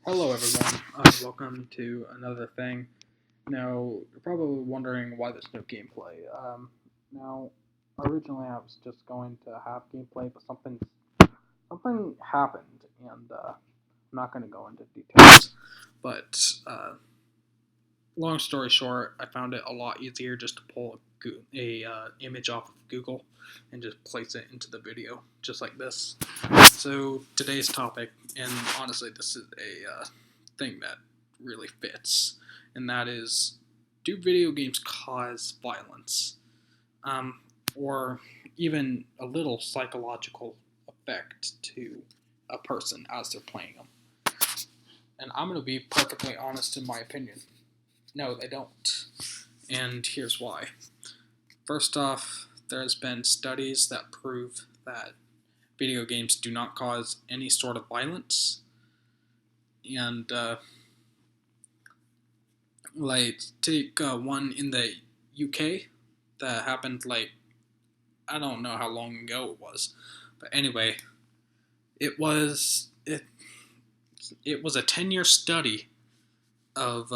Hello, everyone. Welcome to another thing. Now, you're probably wondering why there's no gameplay. Now, originally I was just going to have gameplay, but something happened, and I'm not going to go into details. But long story short, I found it a lot easier just to pull a image off of Google and just place it into the video, just like this. So today's topic, and honestly, this is a thing that really fits, and that is, do video games cause violence, um, or even a little psychological effect to a person as they're playing them? And I'm going to be perfectly honest in my opinion. No, they don't. And here's why. First off, there's been studies that prove that video games do not cause any sort of violence. And, like, take one in the UK that happened, like, I don't know how long ago it was. But anyway, it it was a 10-year study of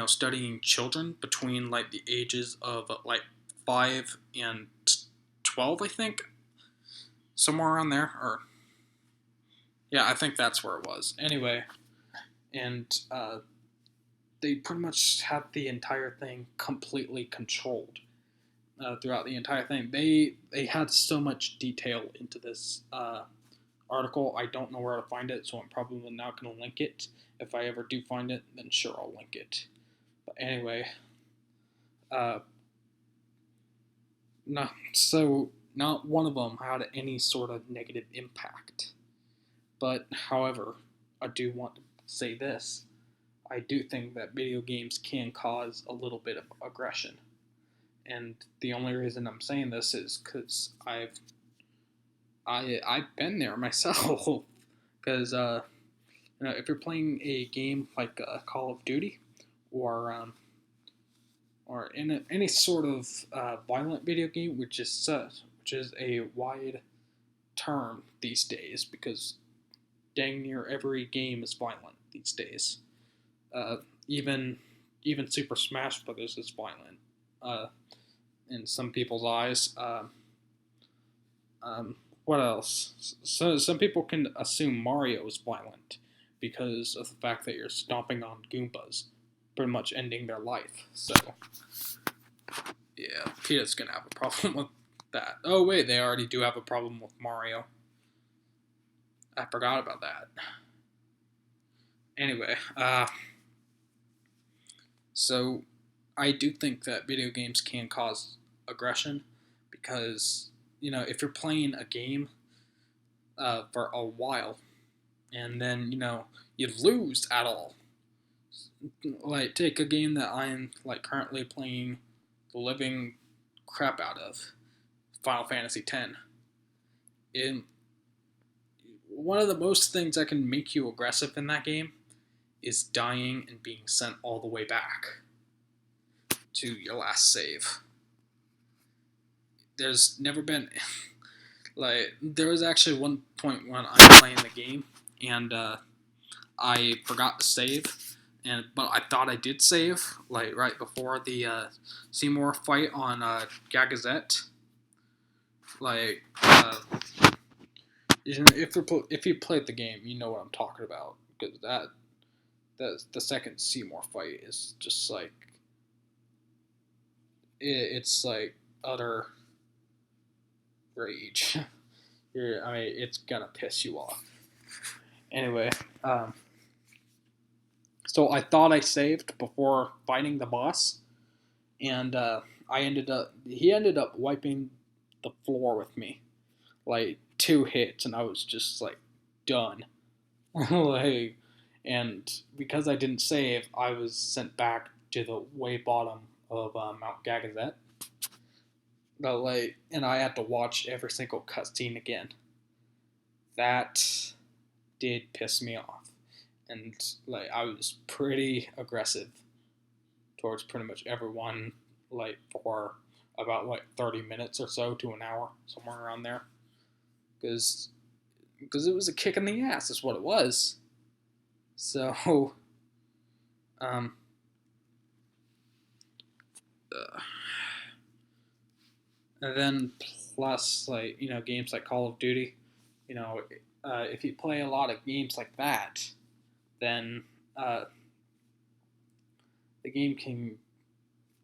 studying children between like the ages of like 5 and 12, I think, somewhere around there. Or yeah, I think that's where it was. Anyway, and they pretty much had the entire thing completely controlled throughout the entire thing. They had so much detail into this article. I don't know where to find it, so I'm probably not going to link it. If I ever do find it, then sure, I'll link it. But anyway, uh, no, so not one of them had any sort of negative impact. But however, I do want to say this. I do think that video games can cause a little bit of aggression. And the only reason I'm saying this is because I've been there myself. Because if you're playing a game like Call of Duty, or any sort of violent video game, which is a wide term these days, because dang near every game is violent these days. Uh, even even Super Smash Brothers is violent uh, in some people's eyes. What else? So some people can assume Mario is violent because of the fact that you're stomping on Goombas, pretty much ending their life. So yeah, Peter's gonna have a problem with that. Oh wait, they already do have a problem with Mario. I forgot about that. Anyway, so I do think that video games can cause aggression because if you're playing a game for a while and then you lose at all. Like, take a game that I'm like currently playing the living crap out of, Final Fantasy X. In one of the most things that can make you aggressive in that game is dying and being sent all the way back to your last save. There's never been like, there was actually one point when I'm playing the game and I forgot to save, but I thought I did save, like right before the Seymour fight on Gagazette. Like, if you played the game, you know what I'm talking about, because that the second Seymour fight is just like it's like utter rage. I mean, it's gonna piss you off. Anyway, so I thought I saved before fighting the boss, and he ended up wiping the floor with me, like 2 hits, and I was just like done. Like, and because I didn't save, I was sent back to the way bottom of Mount Gagazet. But like, and I had to watch every single cutscene again. That did piss me off, and like I was pretty aggressive towards pretty much everyone, like for about like 30 minutes or so to an hour, somewhere around there, because it was a kick in the ass is what it was. So, um, uh, and then plus like games like Call of Duty, you know, if you play a lot of games like that, then uh, the game can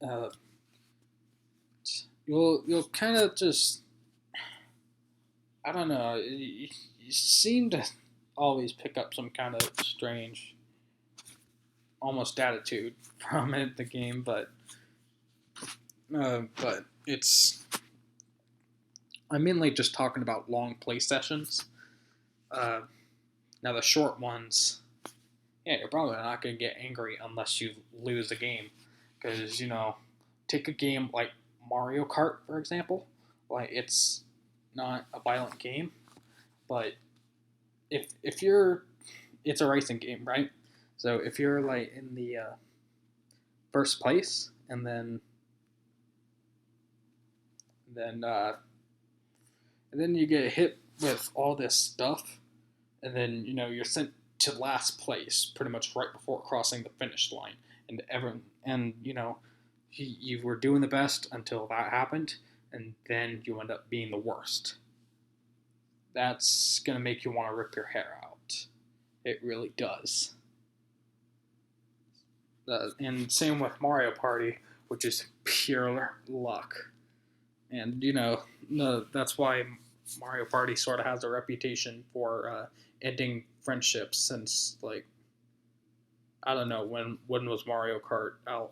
uh, you'll kind of just I don't know. You seem to always pick up some kind of strange, almost attitude from it, the game, but it's I'm mainly just talking about long play sessions. Uh, Now the short ones, yeah, you're probably not gonna get angry unless you lose a game, because take a game like Mario Kart for example. Like it's not a violent game, but if you're it's a racing game, right? So if you're like in the first place then and then you get hit with all this stuff, and then you're sent to last place pretty much right before crossing the finish line, and everyone and you were doing the best until that happened, and then you end up being the worst. That's gonna make you want to rip your hair out. It really does. And same with Mario Party, which is pure luck. And no, that's why Mario Party sort of has a reputation for ending friendships. Since like I don't know when was Mario Kart out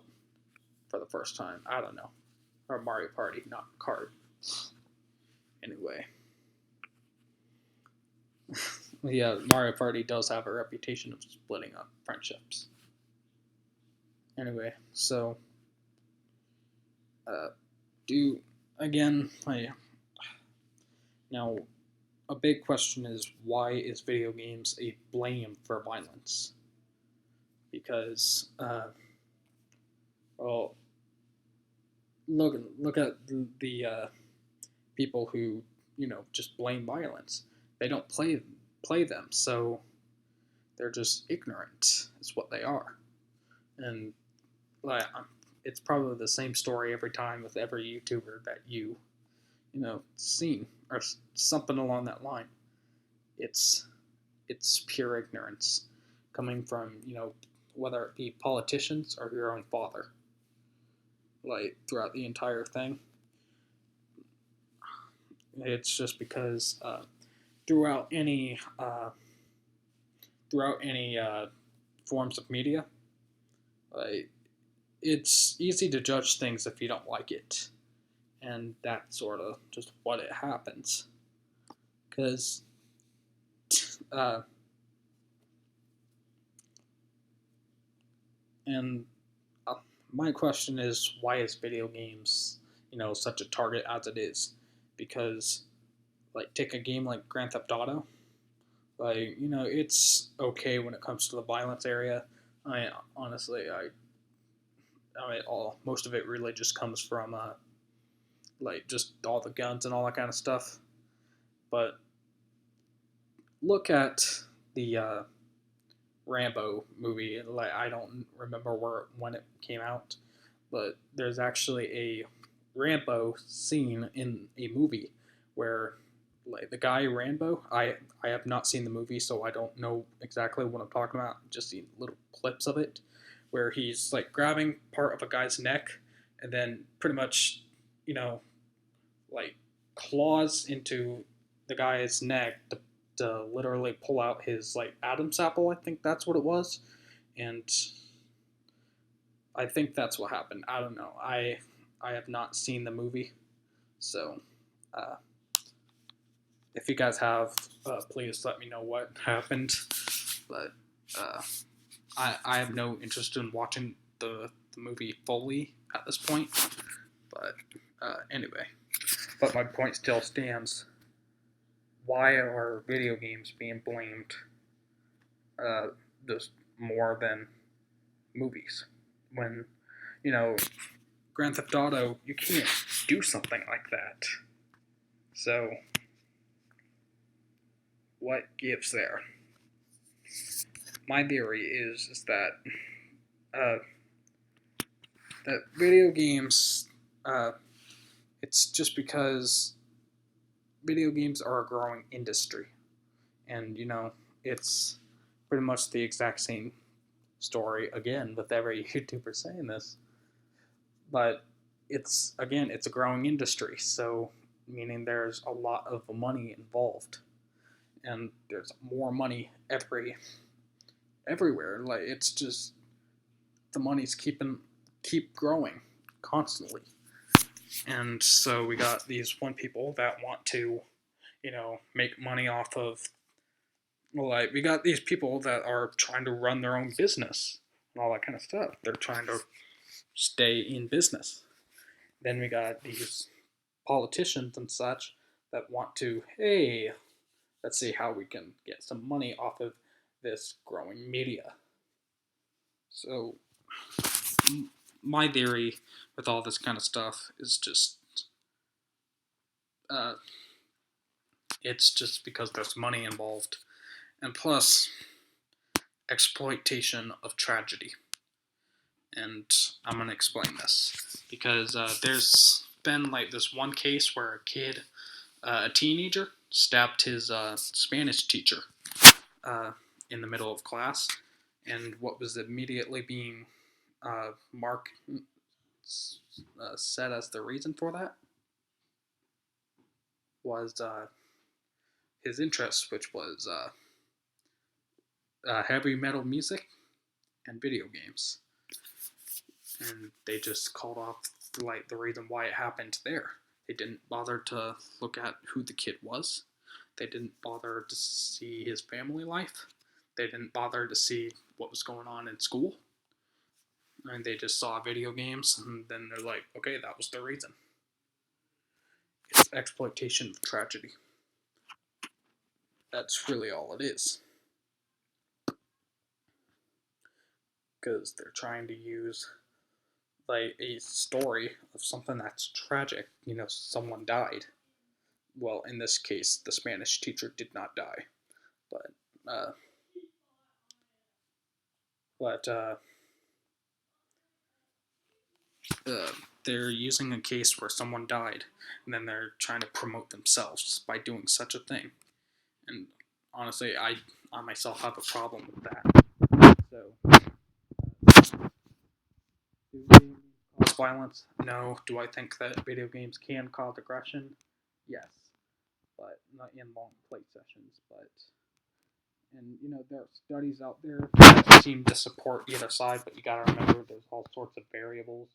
for the first time. I don't know, or Mario Party, not Kart. Anyway, yeah, Mario Party does have a reputation of splitting up friendships. Anyway, so uh, do again. Now a big question is, why is video games a blame for violence? Because well, look at the people who just blame violence. They don't play them, so they're just ignorant. Is what they are. And like it's probably the same story every time with every YouTuber that seen or something along that line. It's it's pure ignorance coming from whether it be politicians or your own father. Like throughout the entire thing, it's just because throughout any forms of media, like it's easy to judge things if you don't like it, and that's sort of just what it happens. Because uh, and my question is, why is video games such a target as it is? Because like take a game like Grand Theft Auto, like it's okay when it comes to the violence area. I honestly I mean all most of it really just comes from like just all the guns and all that kind of stuff. But look at the Rambo movie. Like I don't remember when it came out, but there's actually a Rambo scene in a movie where like the guy Rambo. I have not seen the movie, so I don't know exactly what I'm talking about. Just seen little clips of it where he's like grabbing part of a guy's neck and then pretty much you know like claws into the guy's neck to literally pull out his like Adam's apple. I think that's what it was, and I think that's what happened. I don't know. I have not seen the movie, so uh, if you guys have, please let me know what happened. But uh, I have no interest in watching the movie fully at this point. But anyway, but my point still stands. Why are video games being blamed uh, just more than movies? When you know Grand Theft Auto, you can't do something like that. So what gives there? my theory is uh, that video games, uh, it's just because video games are a growing industry, and it's pretty much the exact same story again with every YouTuber saying this, but it's a growing industry, so meaning there's a lot of money involved, and there's more money everywhere. Like it's just the money's keep growing constantly, and so we got these one people that want to make money off of, well, like we got these people that are trying to run their own business and all that kind of stuff. They're trying to stay in business. Then we got these politicians and such that want to, hey, let's see how we can get some money off of this growing media. So my theory with all this kind of stuff is just uh, it's just because there's money involved, and plus exploitation of tragedy. And I'm gonna explain this because there's been like this one case where a teenager, stabbed his Spanish teacher in the middle of class, and what was immediately being marked said as the reason for that was his interest, which was heavy metal music and video games, and they just called off like the reason why it happened there. They didn't bother to look at who the kid was. They didn't bother to see his family life. They didn't bother to see what was going on in school. And they just saw video games, and then they're like, okay, that was the reason. It's exploitation of tragedy. That's really all it is. Because they're trying to use like a story of something that's tragic. Someone died. Well, in this case, the Spanish teacher did not die, but uh, but they're using a case where someone died, and then they're trying to promote themselves by doing such a thing. And honestly, I myself have a problem with that. So, do video games cause violence? No. Do I think that video games can cause aggression? Yes, but not in long play sessions. But and there are studies out there that seem to support either side, but you gotta remember there's all sorts of variables